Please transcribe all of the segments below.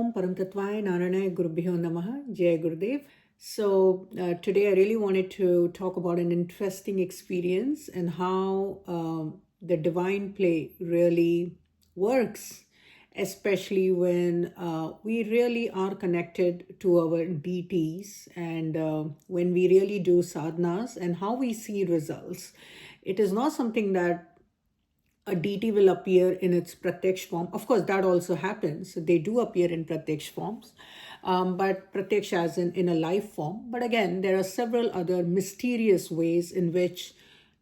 Om Param Tattvaya Narayanaaya Gurubhyo Namaha. Jai Gurudev. Today I really wanted to talk about an interesting experience and how the divine play really works, especially when we really are connected to our deities and when we really do sadhanas and how we see results. It is not something that a deity will appear in its pratyaksh form. Of course, that also happens. They do appear in pratyaksh forms, but pratyaksh as in a life form. But again, there are several other mysterious ways in which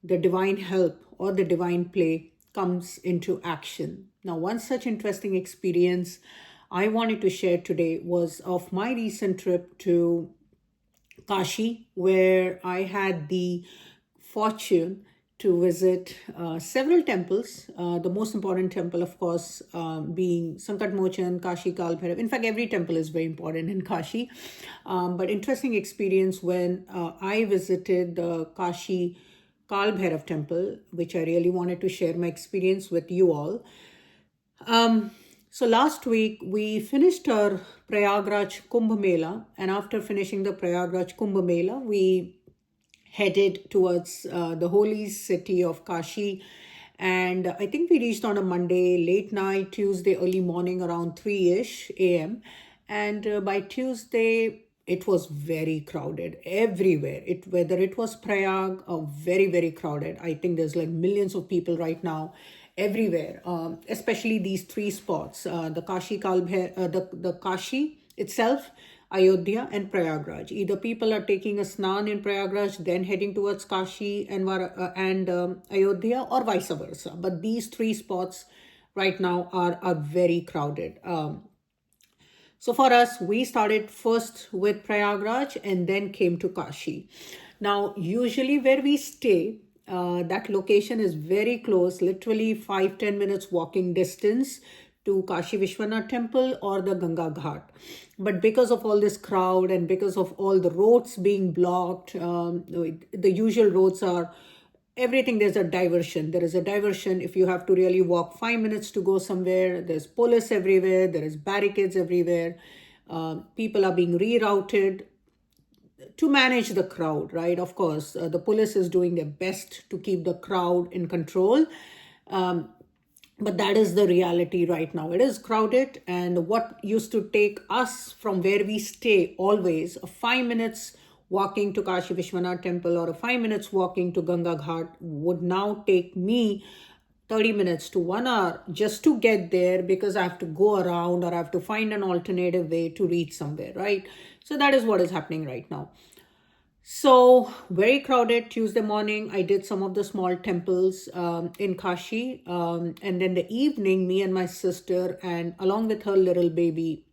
the divine help or the divine play comes into action. Now, one such interesting experience I wanted to share today was of my recent trip to Kashi, where I had the fortune to visit several temples. The most important temple, of course, being Sankat Mochan, Kashi Kal Bhairav. In fact, every temple is very important in Kashi. But interesting experience when I visited the Kashi Kal Bhairav temple, which I really wanted to share my experience with you all. So last week we finished our Prayagraj Kumbh Mela, and after finishing the Prayagraj Kumbh Mela, we headed towards the holy city of Kashi. And I think we reached on a Monday, late night, Tuesday, early morning, around 3-ish a.m. And by Tuesday, it was very crowded everywhere. Whether it was Prayag, very, very crowded. I think there's like millions of people right now everywhere, especially these three spots, the Kashi the Kashi itself, Ayodhya and Prayagraj. Either people are taking a snan in Prayagraj, then heading towards Kashi and Ayodhya, or vice versa. But these three spots right now are very crowded. So for us, we started first with Prayagraj and then came to Kashi. Now, usually where we stay, that location is very close, literally 5-10 minutes walking distance to Kashi Vishwanath temple or the Ganga Ghat. But because of all this crowd and because of all the roads being blocked, the usual roads are everything. There's a diversion. There is a diversion. If you have to really walk 5 minutes to go somewhere, there's police everywhere, there is barricades everywhere. People are being rerouted to manage the crowd, right? Of course, the police is doing their best to keep the crowd in control. But that is the reality right now. It is crowded, and what used to take us from where we stay always, 5 minutes walking to Kashi Vishwanath temple or 5 minutes walking to Ganga Ghat, would now take me 30 minutes to 1 hour just to get there, because I have to go around or I have to find an alternative way to reach somewhere, right? So that is what is happening right now. So very crowded. Tuesday morning, I did some of the small temples in Kashi. And then the evening, me and my sister, and along with her little baby,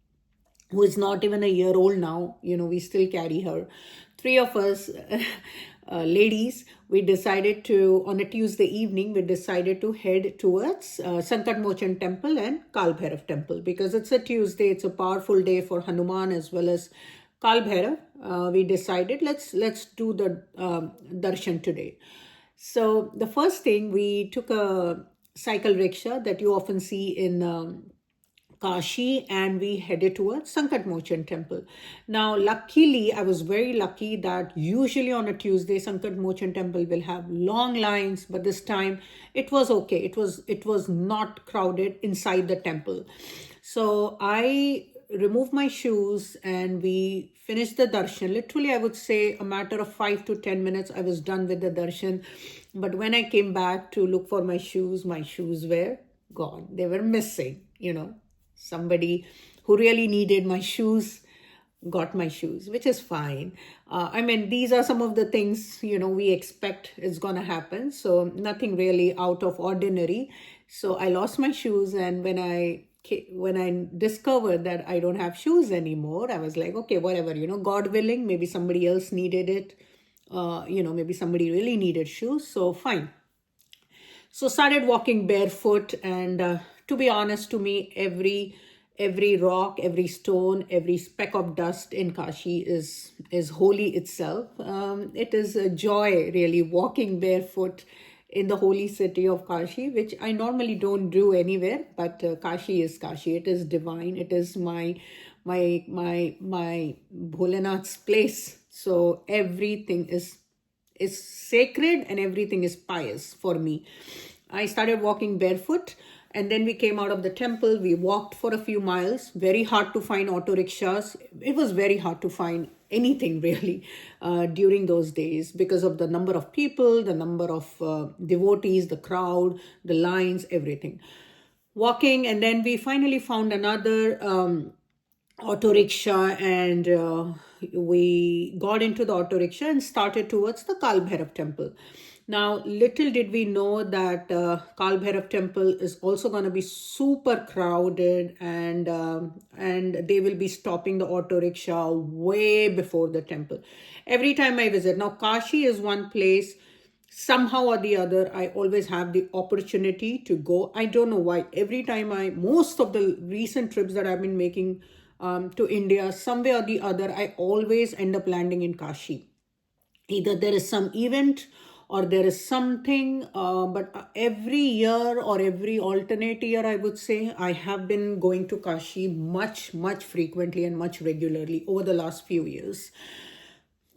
who is not even a year old now, we still carry her. 3 of us ladies, we decided to, on a Tuesday evening, we decided to head towards Sankat Mochan temple and Kal Bhairav temple, because it's a Tuesday, it's a powerful day for Hanuman as well as Kal Bhairav. We decided let's do the darshan today. So the first thing, we took a cycle rickshaw that you often see in Kashi, and we headed towards Sankat Mochan temple. Now, luckily, I was very lucky that usually on a Tuesday, Sankat Mochan temple will have long lines, but this time it was okay. It was not crowded inside the temple. So I removed my shoes and we finished the darshan. Literally, I would say a matter of 5 to 10 minutes, I was done with the darshan. But when I came back to look for my shoes were gone. They were missing, Somebody who really needed my shoes got my shoes, which is fine. These are some of the things, we expect is going to happen. So nothing really out of ordinary. So I lost my shoes, and when I discovered that I don't have shoes anymore, I was like, okay, whatever, God willing, maybe somebody else needed it. Maybe somebody really needed shoes. So fine. So started walking barefoot, and to be honest, to me, every rock, every stone, every speck of dust in Kashi is holy itself. It is a joy, really, walking barefoot in the holy city of Kashi, which I normally don't do anywhere, but Kashi is Kashi. It is divine. It is my Bholenath's place. So everything is sacred and everything is pious for me. I started walking barefoot, and then we came out of the temple. We walked for a few miles. Very hard to find auto rickshaws. It was very hard to find anything really during those days because of the number of people, the number of devotees, the crowd, the lines, everything. Walking, and then we finally found another auto rickshaw, and we got into the auto rickshaw and started towards the Kal Bhairav temple. Now, little did we know that Kal Bhairav temple is also going to be super crowded, and they will be stopping the auto rickshaw way before the temple. Every time I visit, now Kashi is one place, somehow or the other, I always have the opportunity to go. I don't know why. Every time most of the recent trips that I've been making to India, some way or the other, I always end up landing in Kashi. Either there is some event or there is something, but every year or every alternate year, I would say, I have been going to Kashi much, much frequently and much regularly over the last few years.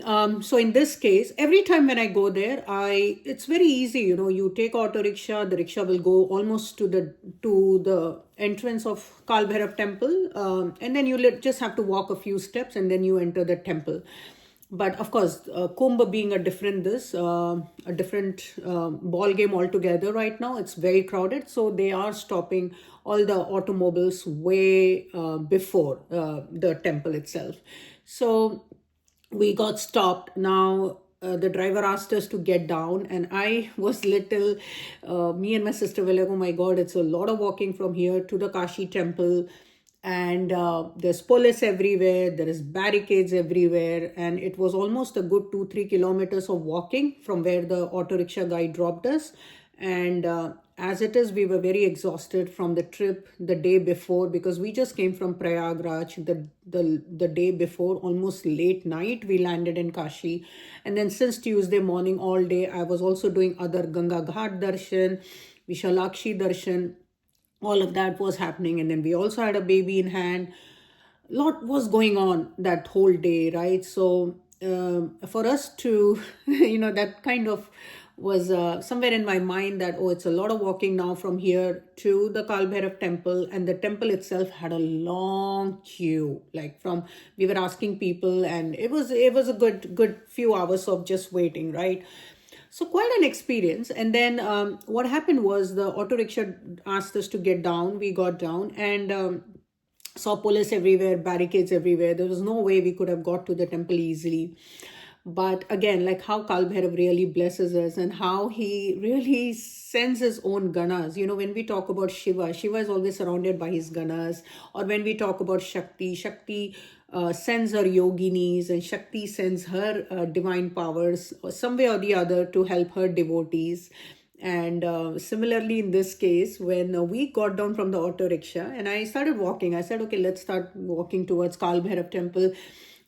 So in this case, every time when I go there, it's very easy. You take auto rickshaw. The rickshaw will go almost to the entrance of Kal Bhairav temple, and then you just have to walk a few steps, and then you enter the temple. But of course, Kumbh being a different ball game altogether right now. It's very crowded, so they are stopping all the automobiles way before the temple itself. So we got stopped. Now the driver asked us to get down, and I was me and my sister were like, oh my god, it's a lot of walking from here to the Kashi temple, and there's police everywhere, there is barricades everywhere, and it was almost a good 2-3 kilometers of walking from where the auto rickshaw guy dropped us. And as it is, we were very exhausted from the trip the day before, because we just came from Prayagraj the day before, almost late night we landed in Kashi. And then since Tuesday morning all day, I was also doing other Ganga Ghat darshan, Vishalakshi darshan. All of that was happening, and then we also had a baby in hand. A lot was going on that whole day, right? So for us to that kind of was somewhere in my mind that, oh, it's a lot of walking now from here to the Kal Bhairav temple. And the temple itself had a long queue, like we were asking people, and it was a good few hours of just waiting, right? So quite an experience. And then what happened was, the auto rickshaw asked us to get down. We got down, and saw police everywhere, barricades everywhere. There was no way we could have got to the temple easily. But again, like how Kal Bhairav really blesses us, and how he really sends his own ganas. When we talk about Shiva is always surrounded by his ganas. Or when we talk about Shakti sends her yoginis, and Shakti sends her divine powers, or some way or the other, to help her devotees. And similarly, in this case, when we got down from the auto rickshaw and I started walking, I said, okay, let's start walking towards Kal Bhairav temple.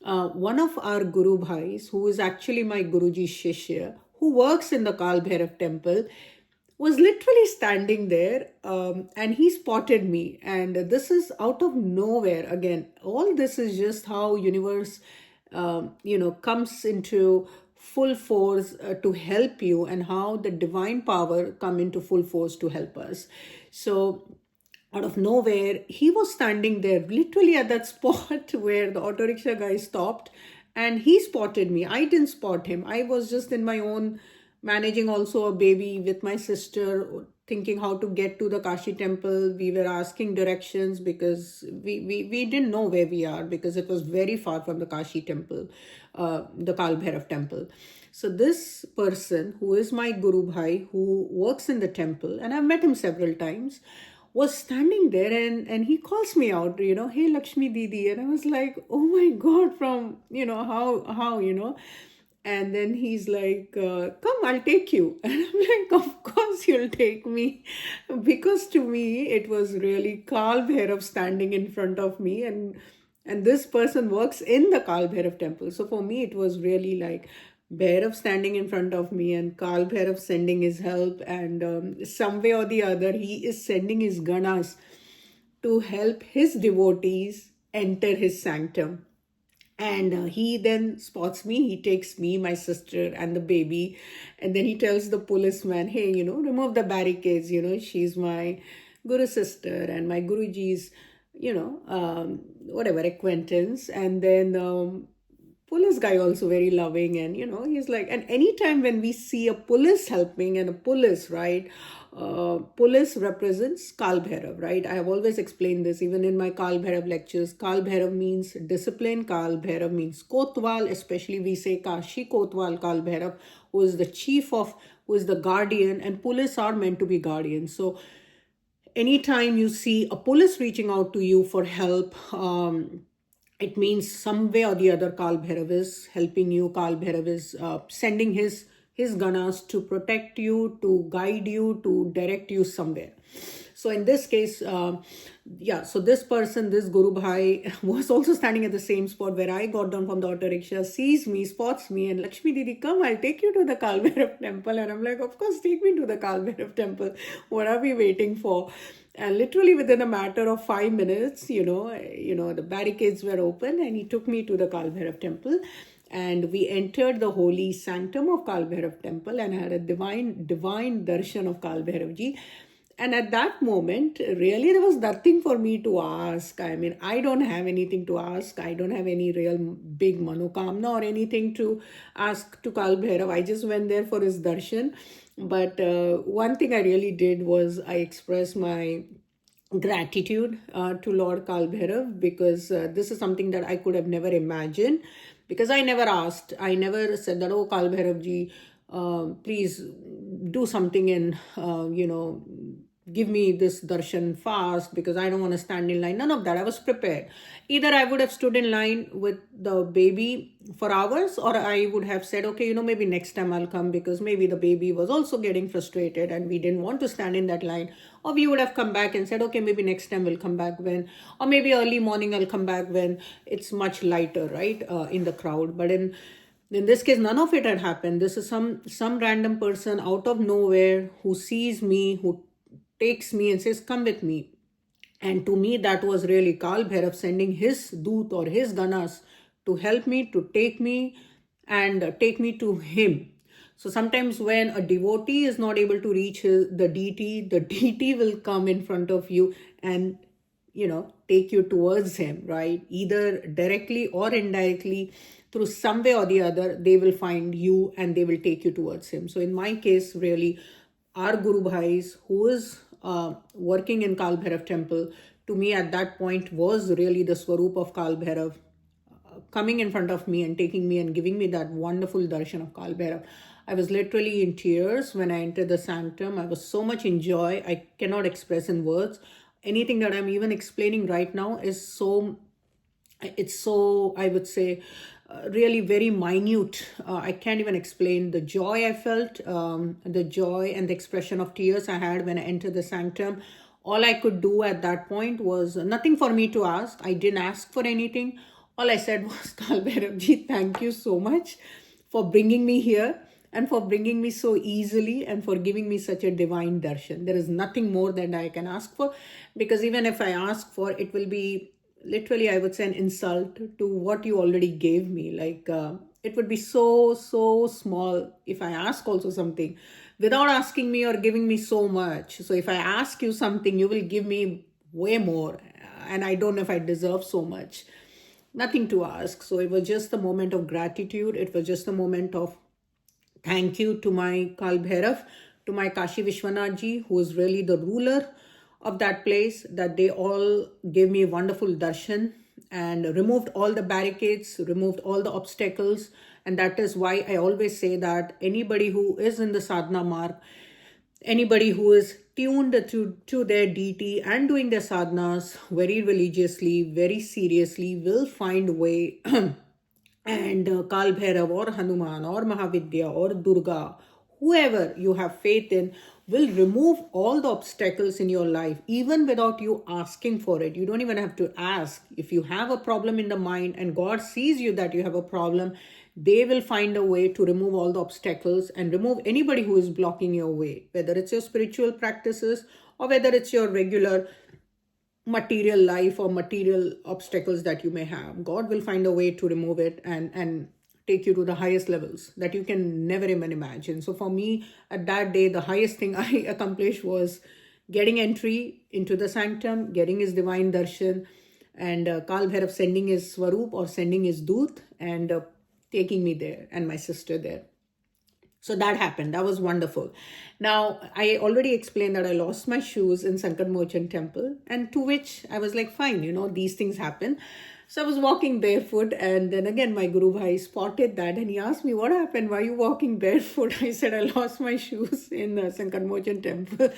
One of our Guru Bhais, who is actually my Guruji Shishya, who works in the Kal Bhairav temple, was literally standing there, and he spotted me. And this is out of nowhere. Again, all this is just how universe, comes into full force to help you, and how the divine power come into full force to help us. So out of nowhere, he was standing there literally at that spot where the auto rickshaw guy stopped, and he spotted me. I didn't spot him. I was just in my own, managing also a baby with my sister, thinking how to get to the Kashi temple. We were asking directions because we didn't know where we are, because it was very far from the Kashi temple, the Kal Bhairav temple. So this person, who is my Guru Bhai, who works in the temple, and I've met him several times, was standing there, and he calls me out, hey Lakshmi Didi. And I was like, oh my God, from, how. And then he's like, come, I'll take you. And I'm like, of course you'll take me. Because to me, it was really Kal Bhairav standing in front of me. And this person works in the Kal Bhairav temple. So for me, it was really like Bhairav standing in front of me and Kal Bhairav sending his help, and some way or the other, he is sending his ganas to help his devotees enter his sanctum. And he then spots me, he takes me, my sister, and the baby, and then he tells the policeman, hey, remove the barricades, she's my Guru sister and my Guruji's, whatever, acquaintance. And then police guy also very loving, and he's like, and anytime when we see a police helping, and a police, right, police represents Kal Bhairav, right? I have always explained this even in my Kal Bhairav lectures. Kal Bhairav means discipline. Kal Bhairav means Kotwal, especially we say Kashi Kotwal Kal Bhairav, who is the chief of, who is the guardian, and police are meant to be guardians. So anytime you see a police reaching out to you for help, it means some way or the other Kal Bhairav is helping you. Kal Bhairav is sending his ganas to protect you, to guide you, to direct you somewhere. So in this case, so this person, this Guru Bhai, was also standing at the same spot where I got down from the auto rickshaw, sees me, spots me, and Lakshmi Didi, come, I'll take you to the Kal Bhairav temple. And I'm like, of course, take me to the Kal Bhairav temple. What are we waiting for? And literally within a matter of 5 minutes, the barricades were open, and he took me to the Kal Bhairav temple. And we entered the holy sanctum of Kal Bhairav temple and had a divine darshan of Kal Bhairav ji. And at that moment, really, there was nothing for me to ask. I mean, I don't have anything to ask. I don't have any real big manokamna or anything to ask to Kal Bhairav. I just went there for his darshan. But one thing I really did was I expressed my gratitude to Lord Kal Bhairav, because this is something that I could have never imagined, because I never asked. I never said that, oh, Kal Bhairav ji, please do something and, give me this darshan fast, because I don't want to stand in line. None of that. I was prepared. Either I would have stood in line with the baby for hours, or I would have said, okay, maybe next time I'll come, because maybe the baby was also getting frustrated and we didn't want to stand in that line. Or we would have come back and said, okay, maybe next time we'll come back when, or maybe early morning I'll come back when it's much lighter, right, in the crowd. But in this case, none of it had happened. This is some random person out of nowhere who sees me, who takes me and says, come with me. And to me, that was really Kal Bhairav sending his doot or his ganas to help me, to take me and take me to him. So sometimes when a devotee is not able to reach the deity will come in front of you and, take you towards him, right? Either directly or indirectly, through some way or the other, they will find you and they will take you towards him. So in my case, really, our Guru Bhais, who is working in Kal Bhairav temple, to me at that point was really the Swarup of Kal Bhairav, coming in front of me and taking me and giving me that wonderful darshan of Kal Bhairav. I was literally in tears when I entered the sanctum. I was so much in joy. I cannot express in words. Anything that I'm even explaining right now is so, I would say, really very minute. I can't even explain the joy I felt, the joy and the expression of tears I had when I entered the sanctum. All I could do at that point was nothing for me to ask. I didn't ask for anything. All I said was, Kal Bhairav ji, thank you so much for bringing me here and for bringing me so easily and for giving me such a divine darshan. There is nothing more that I can ask for, because even if I ask for, it will be literally, I would say, an insult to what you already gave me. Like, it would be so small if I ask also something without asking me or giving me so much. So if I ask you something, you will give me way more. And I don't know if I deserve so much. Nothing to ask. So it was just a moment of gratitude. It was just a moment of thank you to my Kal Bhairav, to my Kashi Vishwanath ji, who is really the ruler of that place, that they all gave me wonderful darshan and removed all the barricades, removed all the obstacles. And that is why I always say that anybody who is in the sadhana mark, anybody who is tuned to their deity and doing their sadhanas very religiously, very seriously, will find a way. And Kal Bhairav or Hanuman or Mahavidya or Durga, whoever you have faith in, will remove all the obstacles in your life, even without you asking for it. You don't even have to ask. If you have a problem in the mind and God sees you that you have a problem, They will find a way to remove all the obstacles and remove anybody who is blocking your way, whether it's your spiritual practices or whether it's your regular material life or material obstacles that you may have. God will find a way to remove it and take you to the highest levels that you can never even imagine. So for me, at that day, the highest thing I accomplished was getting entry into the sanctum, getting his divine darshan, and Kal Bhairav sending his swaroop or sending his doot and taking me there and my sister there. So that happened. That was wonderful. Now, I already explained that I lost my shoes in Sankat Mohan temple, and to which I was like, fine, these things happen. So I was walking barefoot, and then again, my Guru Bhai spotted that, and he asked me, what happened? Why are you walking barefoot? I said, I lost my shoes in Sankat Mohan temple.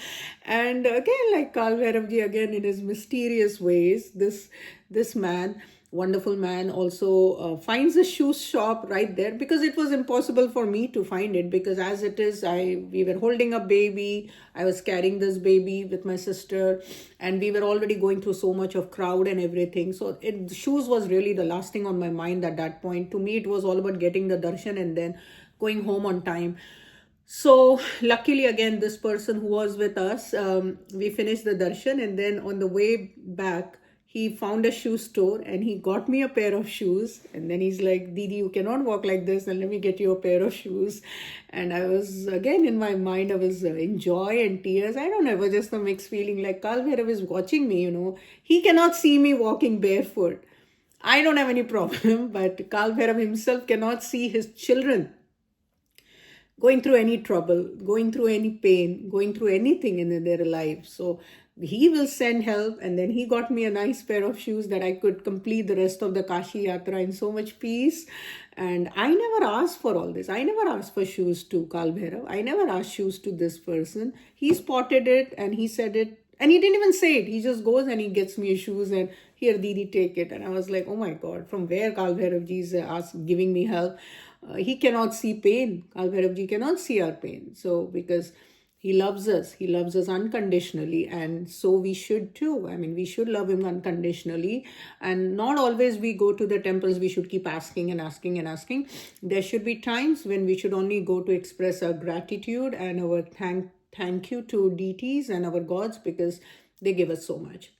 And again, like Kal Bhairav ji, again, in his mysterious ways, this man, wonderful man, also finds a shoe shop right there, because it was impossible for me to find it, because as it is, we were holding a baby, I was carrying this baby with my sister, and we were already going through so much of crowd and everything. So shoes was really the last thing on my mind at that point. To me, it was all about getting the darshan and then going home on time. So luckily, again, this person who was with us, we finished the darshan, and then on the way back, he found a shoe store and he got me a pair of shoes. And then he's like, Didi, you cannot walk like this, and let me get you a pair of shoes. And I was, again, in my mind, I was in joy and tears. I don't know, it was just a mixed feeling, like Kal Bhairav is watching me, He cannot see me walking barefoot. I don't have any problem, but Kal Bhairav himself cannot see his children going through any trouble, going through any pain, going through anything in their life. So he will send help, and then he got me a nice pair of shoes that I could complete the rest of the Kashi Yatra in so much peace. And I never asked for all this. I never asked for shoes to Kal Bhairav. I never asked shoes to this person. He spotted it and he said it. And he didn't even say it. He just goes and he gets me shoes and, here, Didi, take it. And I was like, oh my God, from where Kal Bhairav ji is giving me help? He cannot see pain. Kal Bhairav ji cannot see our pain. So because he loves us unconditionally, and so we should too. I mean, we should love him unconditionally, and not always we go to the temples, we should keep asking and asking and asking. There should be times when we should only go to express our gratitude and our thank you to deities and our gods, because they give us so much.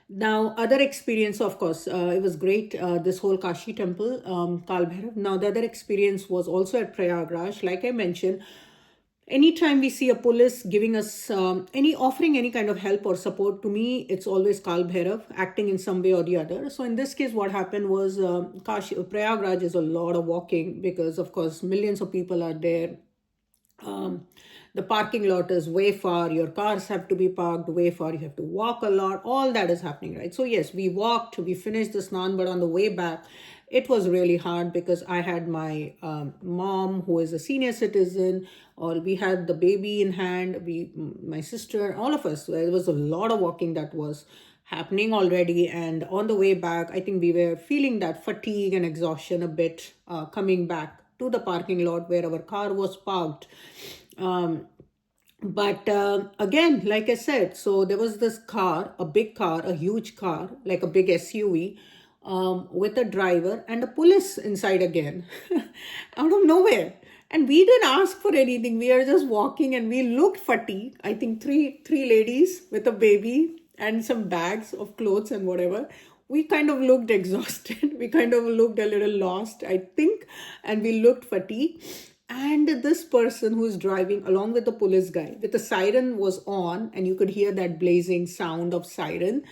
Now, other experience, of course, it was great, this whole Kashi temple, Kal Bhairav. Now, the other experience was also at Prayagraj. Like I mentioned, anytime we see a police giving us offering any kind of help or support, to me, it's always Kal Bhairav acting in some way or the other. So in this case, what happened was Prayagraj is a lot of walking, because, of course, millions of people are there. The parking lot is way far. Your cars have to be parked way far. You have to walk a lot. All that is happening, right? So yes, we walked, we finished the snan, but on the way back, it was really hard, because I had my mom, who is a senior citizen, or we had the baby in hand, my sister, all of us. There was a lot of walking that was happening already. And on the way back, I think we were feeling that fatigue and exhaustion a bit, coming back to the parking lot where our car was parked. But again, like I said, so there was this car, a big car, a huge car, like a big SUV, with a driver and a police inside again, out of nowhere. And we didn't ask for anything. We are just walking and we looked fatigued. I think three ladies with a baby and some bags of clothes and whatever. We kind of looked exhausted. We kind of looked a little lost, I think, and we looked fatigued. And this person who is driving along with the police guy, with the siren was on, and you could hear that blazing sound of siren.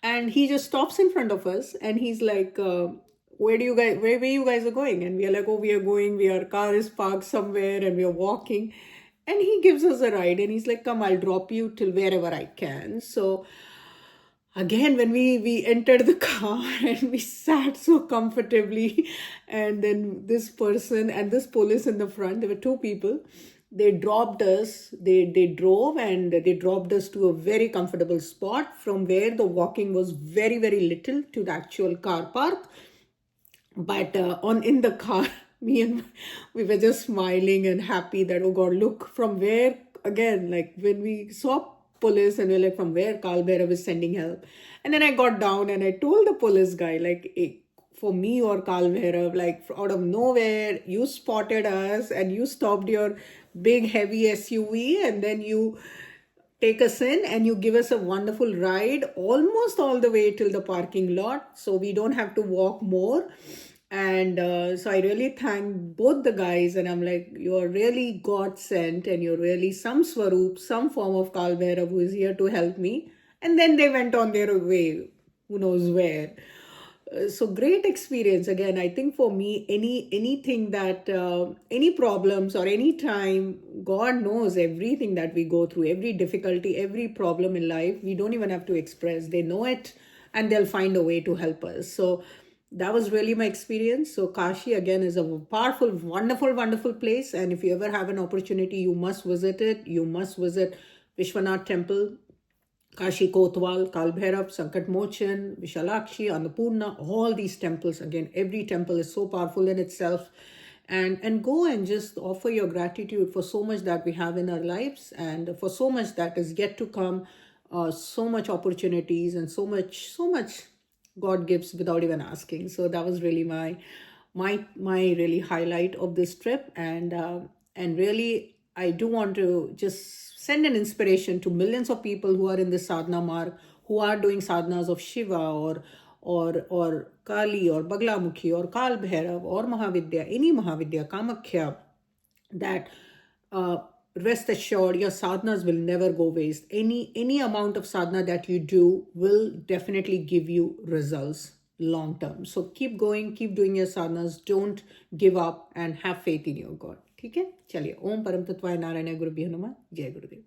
And he just stops in front of us and he's like, where you guys are going? And we are like, oh, our car is parked somewhere and we are walking. And he gives us a ride and he's like, come, I'll drop you till wherever I can. So again, when we entered the car and we sat so comfortably, and then this person and this police in the front, there were two people, they dropped us, they drove and they dropped us to a very comfortable spot from where the walking was very, very little to the actual car park. But in the car, we were just smiling and happy that, oh God, look from where, again, like when we saw police and we're like, from where Kal Bhairav is sending help. And then I got down and I told the police guy, like, hey, for me or Kal Bhairav, like out of nowhere, you spotted us and you stopped your big heavy SUV, and then you take us in and you give us a wonderful ride almost all the way till the parking lot, so we don't have to walk more. And so I really thank both the guys, and I'm like, you're really God sent, and you're really some Swaroop, some form of Kal Bhairav who is here to help me. And then they went on their way, who knows where. So great experience. Again, I think for me, anything that any problems or any time, God knows everything that we go through, every difficulty, every problem in life, we don't even have to express. They know it, and they'll find a way to help us. So that was really my experience. So Kashi again is a powerful, wonderful place, and if you ever have an opportunity, you must visit it. You must visit Vishwanath Temple, Kashi Kotwal, Kal Bhairav, Sankat Mochan, Vishalakshi, Annapurna, all these temples. Again, every temple is so powerful in itself. And go and just offer your gratitude for so much that we have in our lives, and for so much that is yet to come, so much opportunities, and so much God gives without even asking. So that was really my really highlight of this trip. And really, I do want to just send an inspiration to millions of people who are in this sadhana marg, who are doing sadhanas of Shiva or Kali or Baglamukhi or Kal Bhairav or Mahavidya, any Mahavidya, Kamakhya, that rest assured your sadhanas will never go waste. Any amount of sadhana that you do will definitely give you results long term. So keep going, keep doing your sadhanas, don't give up, and have faith in your God. ठीक है, चलिए, ओम परम तत्वाय नारायण गुरुभ्यो नमः, जय गुरुदेव.